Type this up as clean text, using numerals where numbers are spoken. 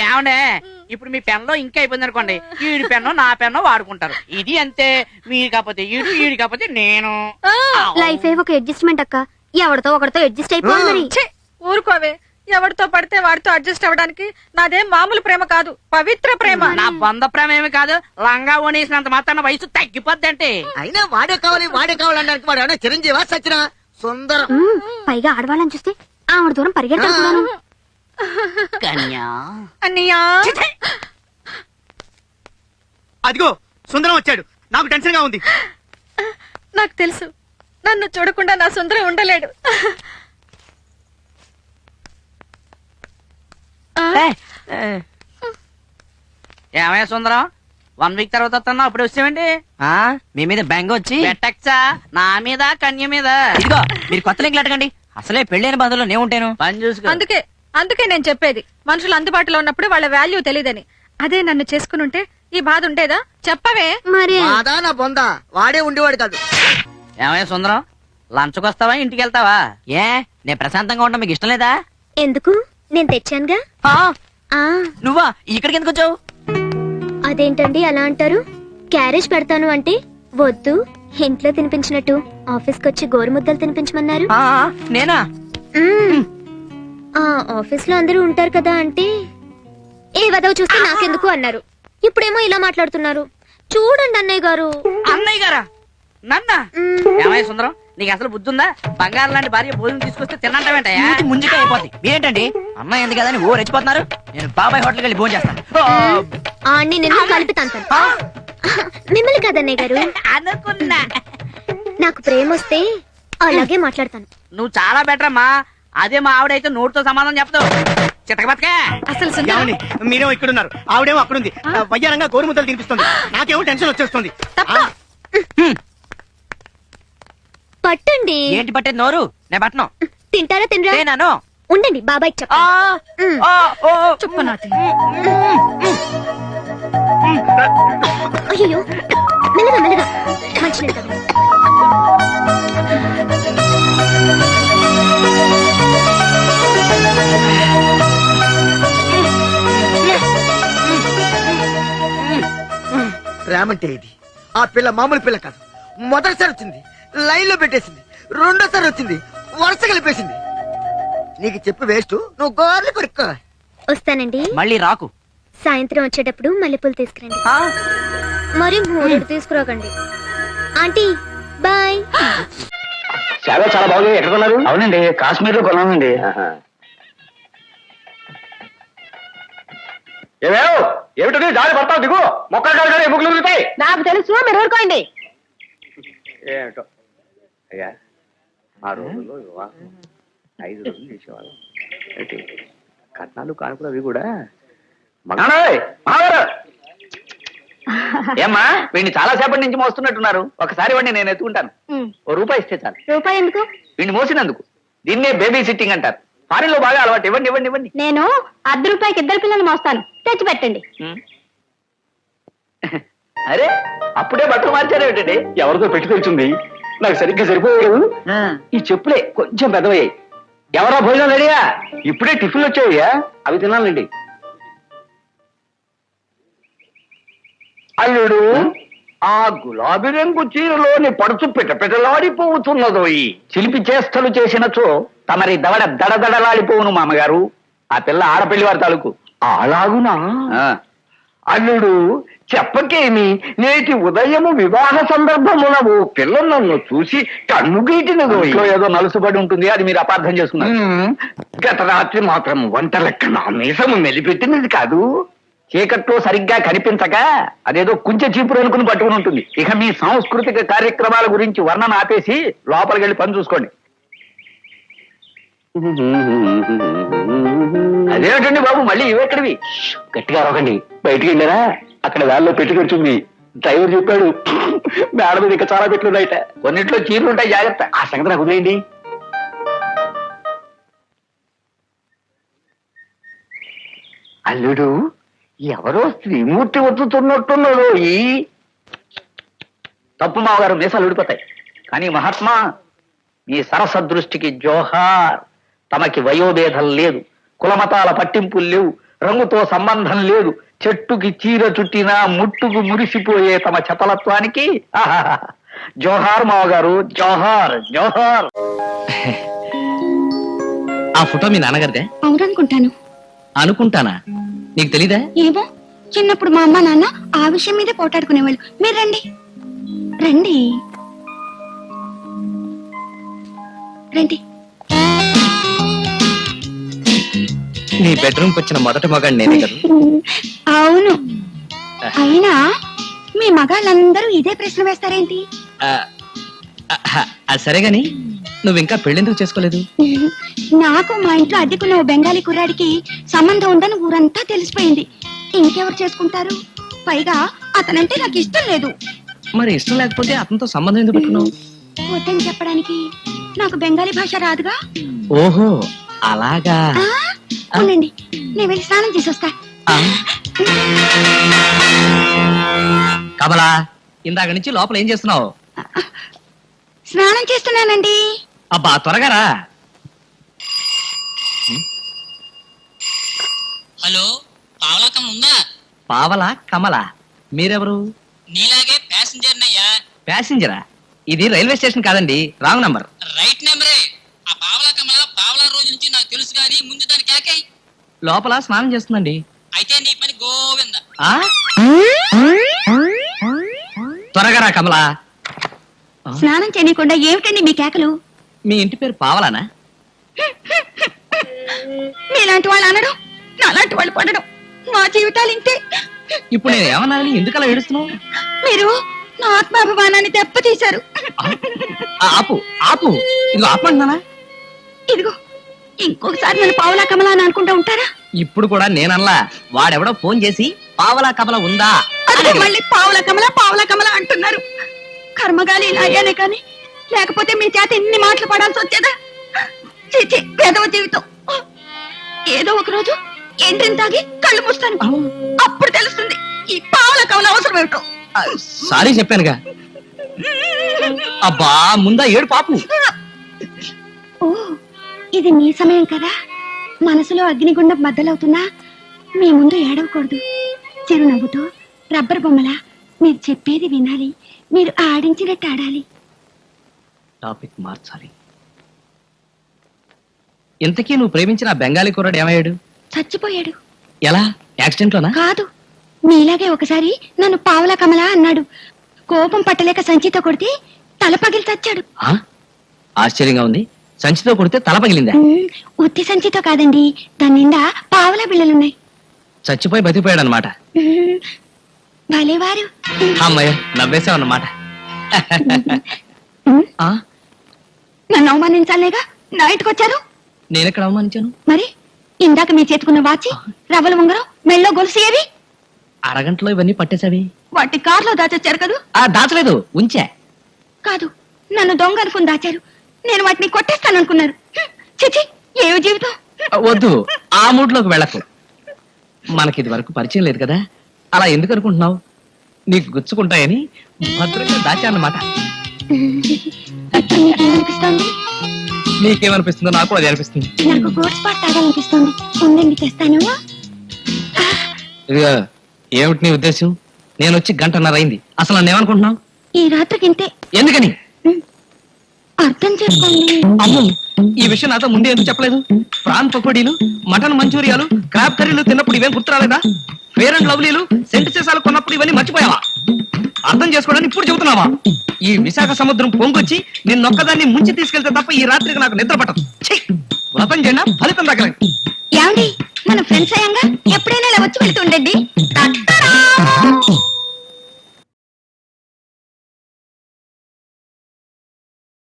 ఏమండే ఇప్పుడు మీ పెన్లో ఇంకా అయిపోయింది అనుకోండి, ఈడి పెన్ను నా పెన్ను వాడుకుంటారు. ఇది అంతే, మీరు కాకపోతే ఈడు కాకపోతే నేను. లైఫ్ ఏ ఒక అడ్జస్ట్మెంట్ అక్క, ఎవరితో ఒకరితో అడ్జస్ట్ అయిపోవాలి మరి. ఊరుకోవే, ఎవరితో పడితే వాడితో అడ్జస్ట్ అవ్వడానికి నాదేం మామూలు ప్రేమ కాదు, పవిత్ర ప్రేమ. నా బంధ ప్రేమ ఏమి కాదు, లంగా ఓనేసినంత మాత్రాన వయసు తగ్గిపోద్ది అంటే. అయినా వాడే కావాలనడానికి వాడు ఏమన్నా చిరంజీవా సచిన సుందరం. పైగా ఆడవాళ్ళని చూస్తే ఆవిడ దూరం పరిగెడతాను. కన్యా అన్నయ్యా, అదిగో సుందరం వచ్చాడు, నాకు టెన్షన్ గా ఉంది. నాకు తెలుసు, నన్ను చూడకుండా నా సుందరం ఉండలేడు. ఏమయ్య సుందరం, 1 వీక్ తర్వాత వస్తున్నా, అప్పుడు వచ్చామండి. మీ మీద బెంగ వచ్చి పెట్టచ్చా నా మీద కన్య మీద. ఇదిగో మీరు కొత్త లింకులు అడగండి, అసలే పెళ్ళైన బాధలో నేను ఉంటాను. పని చూసుకో. అందుకే నేను చెప్పేది, మనుషులు అందుబాటులో ఉన్నప్పుడు వాళ్ళ వాల్యూ తెలియదని. అదే నన్ను చేసుకునుంటే ఈ బాధ ఉండేదా? చెప్పవే. మరి బాదా నా బొందా, వాడే ఉండేవాడు కాదు. ఏమయ్య సుందరం, లంచ్కి వస్తావా ఇంటికి వెళ్తావా? ఏ నేను ప్రశాంతంగా ఉండడం మీకు ఇష్టం లేదా? ఎందుకు, నేను తెచ్చానుగా. నువ్వా ఇక్కడికి ఎందుకు వచ్చావు? అదేంటండి అలా అంటారు? క్యారేజ్ పెడతాను అంటే వద్దు, ఇంట్లో తినిపించినట్టు ఆఫీస్కి వచ్చి గోరుముద్దలు తినిపించమన్నారు. నేనా? ఆఫీస్ లో అందరూ ఉంటారు కదా అంటే ఏ వదవ చూస్తే నాకెందుకు అన్నారు. ఇప్పుడేమో ఇలా మాట్లాడుతున్నారు. చూడండి అన్నయ్య గారు. అన్నయ్య గారా? నన్న ఏమయ్య సుందరం, నీకు అసలు బుద్ధి ఉందా? బంగారం లాంటి భార్య భోజనం తీసుకొస్తే తినంటావేంటయ్యా? ముందుకే అయిపోద్ది. మీరేంటండి అమ్మాయి ఎందుకు కదా ఓ రెచ్చిపోతున్నారు? నేను బాబాయ్ హోటల్కి వెళ్ళి భోజనం చేస్తాను. ఆడిని నేను కలిపి తంతాను. మిమ్మల్ని కదన్నయ్య గారు. అనుకున్నా. నాకు ప్రేమ వస్తే అలాగే మాట్లాడతాను. నువ్వు చాలా బెటర్ అమ్మా. అదే మా ఆవిడైతే నోటితో సమాధానం చెప్తావు. చితక బతకే. అసలు సుందరం, ఏమండి, మీరేమో ఇక్కడున్నారు, ఆవిడేమో అక్కడుంది. వయ్యారంగా గోరుముద్దలు తినిపిస్తుంది, నాకేమో టెన్షన్ వచ్చేస్తుంది. పట్టండి. ఏంటి పట్టేది నోరు? నేను పట్టను. తింటారా తినరా? నేనాను. ఉండండి బాబాయ్ చెప్ప. చుప్పనాటి. అయ్యో, మెల్లగా మెల్లగా. మంచినీళ్ళు తాగండి. ప్రేమంటే ఇది. ఆ పిల్ల మామూలు పిల్ల కాదు. మొదటిసారి వచ్చింది, లైన్ లో పెట్టేసింది. రెండోసారి వచ్చింది, వరుస కలిపేసింది. నీకు చెప్పి వేస్ట్, నువ్వు గోర్లు కొరుక్కో. వస్తానండి. మళ్ళీ రాకు. సాయంత్రం వచ్చేటప్పుడు మల్లెపూలు తీసుకురండి. మరి 3 తీసుకురాకండి. Aunty bye. చాలా చాలా బాగుంది. ఎక్కడ కొన్నారు? అవునండి, కాశ్మీర్ లో కొన్నానండి. ఏమిటది దారి పడతావు? దిగు, మొక్కలు కాదు ఎముకలు ఉరుగుతాయి. నాకు తెలుసు, మీరు ఊరుకోండి. ఏమిటో అయ్యా, 6 రోజుల్లో వివాహం, 5 రోజులు చేసేవాళ్ళం. ఏంటి కట్నాలు కానుకలు అవి కూడా. ఏమ్మా, వీడిని చాలా సేపటి నుంచి మోస్తున్నట్టున్నారు. ఒకసారి వాడిని నేను ఎత్తుకుంటాను. ₹1 ఇస్తే చాలు. రూపాయి ఎందుకు? వీడిని మోసినందుకు. దీన్నే బేబీ సిట్టింగ్ అంటారు. ఫారిన్ లో బాగా అలవాటు. ఇవ్వండి ఇవ్వండి ఇవ్వండి. నేను ₹1 2 పిల్లలు మోస్తాను, తెచ్చి పెట్టండి. అరే, అప్పుడే బట్టలు మార్చారేమిటండి? ఎవరితో పెట్టి తెచ్చింది, నాకు సరిగ్గా సరిపోయాడు. ఈ చెప్పులే కొంచెం పెద్దవయ్యాయి. ఎవరో భోజనం రెడీయా? ఇప్పుడే టిఫిన్లు వచ్చాయ్యా, అవి తినాలండి. అల్లుడు, ఆ గులాబీ రంగు చీరలోని పడుచు పిటపిటలాడిపోతున్నదో ఈ చిలిపి చేష్టలు చేసినచో తమరి దవడ దడదడలాడిపోవును మామగారు. ఆ పిల్ల ఆడపిల్లి వారి తాలూకు. అలాగునా? అల్లుడు, చెప్పకేమి, నేటి ఉదయము వివాహ సందర్భమున ఓ పిల్ల నన్ను చూసి కన్నుగీటినదో. ఏదో నలుసుబడి ఉంటుంది, అది మీరు అపార్థం చేసుకున్నారు. గత రాత్రి మాత్రం వంట లెక్క నా మీసము మెలిపెట్టినది కాదు. చీకట్లో సరిగ్గా కనిపించక అదేదో కుంచె చీపురు అనుకుని పట్టుకుని ఉంటుంది. ఇక మీ సాంస్కృతిక కార్యక్రమాల గురించి వర్ణన ఆపేసి లోపలికి వెళ్ళి పని చూసుకోండి. అదేమిటండి బాబు, మళ్ళీ ఇవెక్కడివి? గట్టిగా రొకండి. బయటికి వెళ్ళారా? అక్కడ దానిలో పెట్టి కూర్చుంది. డ్రైవర్ చెప్పాడు, మేడ మీద ఇంకా చాలా పెట్లున్నాయిట. కొన్నిట్లో చీరలు ఉంటాయి, జాగ్రత్త. ఆ సంగతి నాకు వదిలేయండి. అల్లుడు, ఎవరో స్త్రీమూర్తి వస్తున్నట్టున్నాడు. ఈ తప్పు మావగారు, మీసాలు ఊడిపోతాయి. కానీ మహాత్మా, మీ సరసదృష్టికి జోహార్. తమకి వయోభేదం లేదు, కులమతాల పట్టింపులు లేవు, రంగుతో సంబంధం లేదు. చెట్టుకి చీర చుట్టినా ముట్టుకు మురిసిపోయే తమ చపలత్వానికి ఆహాహా. జోహార్ మావగారు, జోహార్ జోహార్. ఆ ఫోటో మీ నాన్నగారిదే? అవుననుకుంటాను. అనుకుంటానా? నీకు తెలీదా? ఏమో, చిన్నప్పుడు మా అమ్మ నాన్న ఆ విషయం మీదే పోటాడుకునేవాళ్ళు. మీరు రండి రండి రండి. నీ బెడ్రూమ్ కి వచ్చిన మొదటి మగాడు నేనే కదా. అవును. అయినా మీ మగాళ్ళందరూ ఇదే ప్రశ్న వేస్తారేంటి? అది సరే గాని నువ్వు ఇంకా పెళ్ళెందుకు చేసుకోలేదు? నాకు మా ఇంట్లో అద్దెకున్న ఓ బెంగాలీ కుర్రాడికి సంబంధం ఉందని ఊరంతా తెలిసిపోయింది. ఇంకెవరు చేసుకుంటారు? పైగా అతనంటే నాకు ఇష్టం లేదు. మరి ఇష్టం లేకపోతే అతనితో సంబంధం ఎందుకు పెట్టుకున్నావు? వద్దని చెప్పడానికి నాకు బెంగాలీ భాష రాదుగా. ఓహో అలాగా. ఉండండి, నేను వెళ్ళి స్నానం చేసి వస్తా. కమలా, ఇందాక నుంచి లోపల ఏం చేస్తున్నావు? స్నానం చేస్తున్నానండి. అబ్బా త్వరగా రా. హలో, పావలాకం ఉందా? పావలా కమల, మీరెవరు? నీలాగే ప్యాసింజర్ నయ్యా. ప్యాసింజరా? ఇది రైల్వే స్టేషన్ కాదండి, రాంగ్ నంబర్. రైట్ నెంబరే. ఆ పావలా కమల పావలా రోజు నుంచి నాకు తెలుసు గాని ముందు దాని కేకై. లోపల స్నానం చేస్తుందండి. అయితే నీ పని గోవింద. ఆ? త్వరగా రా కమలా. స్నానం చేయకుండా ఏమిటండి మీ కేకలు? మీ ఇంటి పేరు పావలానా? మీలాంటి వాళ్ళు అనడం, నాలాంటి వాళ్ళు పడడం, మా జీవితాలు ఇంతే. ఇప్పుడు నేను ఏమన్నానని ఎందుకు అలా ఏడుస్తున్నావు? మీరు నా ఆత్మాభిమానాన్ని దెబ్బతీశారు. ఆపు ఆపు, ఇదిగో ఆపంటున్నానా? ఇదిగో, ఇంకొకసారి నన్ను పావలా కమలా అని అనుకుంటూ ఉంటారా? ఇప్పుడు కూడా నేనల్లా. వాడెవడో ఫోన్ చేసి పావలా కమల ఉందా అదే మళ్ళీ పావలా కమలా అంటున్నారు. కర్మగాలి ఇలా అయ్యానే కానీ లేకపోతే మీ చేత ఎన్ని మాటలు పడాల్సి వచ్చేదా? చీచి, పేదవ జీవితం. ఏదో ఒక రోజు ఎండ్రిని తాగి కళ్ళు మూస్తాను. అప్పుడు తెలుస్తుంది ఈ పావలా కమల అవసరం ఏమిటో. సారీ చెప్పానుగా. అబ్బా ముందా ఏడు పాపు. ఓ, ఇది మీ సమయం కదా. మనసులో అగ్నిగుండం బద్దలవుతున్నా మీ ముందు ఏడవకూడదు. చిరునవ్వుతో రబ్బర్ బొమ్మలా మీరు చెప్పేది వినాలి, మీరు ఆడించినట్టు ఆడాలి. టాపిక్ మార్చాలి. ఇంతకీ నువ్వు ప్రేమించిన ఆ బెంగాలీ కుర్రాడు ఏమయ్యాడు? చచ్చిపోయాడు. ఎలా? యాక్సిడెంట్ లోనా? కాదు, మీలాగే ఒకసారి నన్ను పావలా కమలా అన్నాడు. కోపం పట్టలేక సంచితో కొడితే తల పగిలి చచ్చాడు. ఆశ్చర్యంగా ఉంది. సంచితో కొడితే తల పగిలిందా? ఉత్తి సంచితో కాదండి, దాని నిండా పావలా బిళ్ళలున్నాయి. చచ్చిపోయి బతికిపోయాడు అనమాట. భలేవారు. అమ్మాయ నవ్వేసావు అన్నమాట. నన్ను అవమానించాలేగా నా ఇంటికి వచ్చారు. నేనెక్కడ అవమానించాను? మరి ఇందాక మీ చేతుకున్న వాచి, రవ్వల ఉంగరం, మెళ్ళో గొలుసు ఏవి? అరగంటలో ఇవన్నీ పట్టేశావి. వాటి కార్లో దాచొచ్చారు కదూ? దాచలేదు, ఉంచా. కాదు, నన్ను దొంగ అనుకుని దాచారు. నేను వాటిని కొట్టేస్తాననుకున్నారు. చిచి, ఏవో జీవితం. వద్దు, ఆ మూడ్లోకి వెళ్ళకు. మనకి ఇది వరకు పరిచయం లేదు కదా, అలా ఎందుకు అనుకుంటున్నావు? నీకు గుచ్చుకుంటాయని భద్రంగా దాచానమాట. మీకేమనిపిస్తోంది? నీకేమనిపిస్తుందో నాకు అది అనిపిస్తుంది. నాకు గోడ్స్ పాట్ తాగాలనిపిస్తోంది. ఉండండి, తెస్తాను. ఇదిగో, ఏమిటి నీ ఉద్దేశం? నేను వచ్చి గంటన్నర అయింది. అసలు నన్ను ఏమనుకుంటున్నావు? ఈ రాత్రికి ఇంతే. ఎందుకని? అర్థం చేసుకోండి. అమ్ము, ఈ విషయం నాతో ముందే ఎందుకు చెప్పలేదు? ప్రాన్ పకోడీలు, మటన్ మంచూరియాలు, క్రాబ్ కర్రీలు తిన్నప్పుడు ఇవేం గుర్తురాలేదా? ఫేర్ అండ్ లవ్లీలు, సెంటు చేసాలు కొన్నప్పుడు ఇవన్నీ మర్చిపోయావా? అర్థం చేసుకోవడానికి ఇప్పుడు చెబుతున్నావా? ఈ విశాఖ సముద్రం పొంగొచ్చి నిన్నొక్కదాన్ని ముంచి తీసుకెళ్తే తప్ప ఈ రాత్రికి నాకు నిద్ర పట్టదు. ఛీ! వ్రతం చేయనా ఫలితం దక్కలేదు. ఏమండి, మన ఫ్రెండ్స్ అయ్యంగా ఎప్పుడైనా ఇలా వచ్చి వెళ్తుండండి.